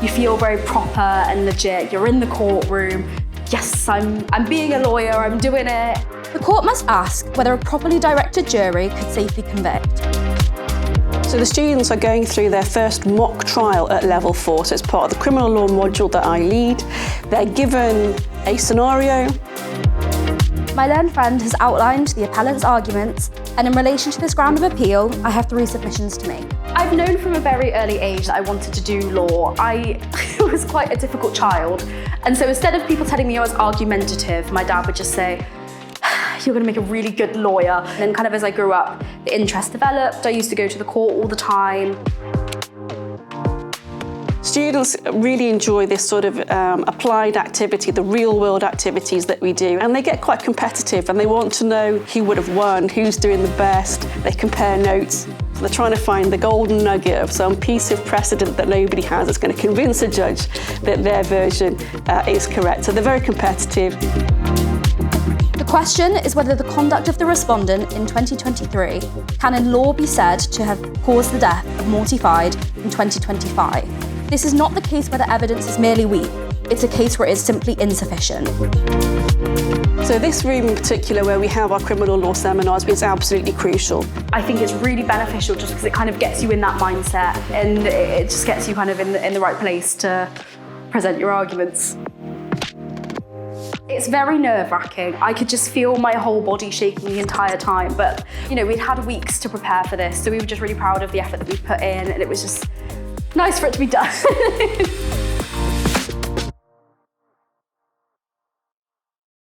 You feel very proper and legit. You're in the courtroom. Yes, I'm being a lawyer, I'm doing it. The court must ask whether a properly directed jury could safely convict. So the students are going through their first mock trial at level 4, so it's part of the criminal law module that I lead. They're given a scenario. My learned friend has outlined the appellant's arguments, and in relation to this ground of appeal, I have 3 submissions to make. I've known from a very early age that I wanted to do law. I was quite a difficult child, and so instead of people telling me I was argumentative, my dad would just say, "You're going to make a really good lawyer." And then kind of as I grew up, the interest developed. I used to go to the court all the time. Students really enjoy this sort of applied activity, the real world activities that we do, and they get quite competitive and they want to know who would have won, who's doing the best. They compare notes. So they're trying to find the golden nugget of some piece of precedent that nobody has that's going to convince a judge that their version is correct. So they're very competitive. The question is whether the conduct of the respondent in 2023 can in law be said to have caused the death of Morty Fide in 2025. This is not the case where the evidence is merely weak, it's a case where it is simply insufficient. So this room in particular, where we have our criminal law seminars, is absolutely crucial. I think it's really beneficial just because it kind of gets you in that mindset and it just gets you kind of in the right place to present your arguments. It's very nerve-wracking. I could just feel my whole body shaking the entire time, but you know, we'd had weeks to prepare for this, so we were just really proud of the effort that we put in, and it was just nice for it to be done.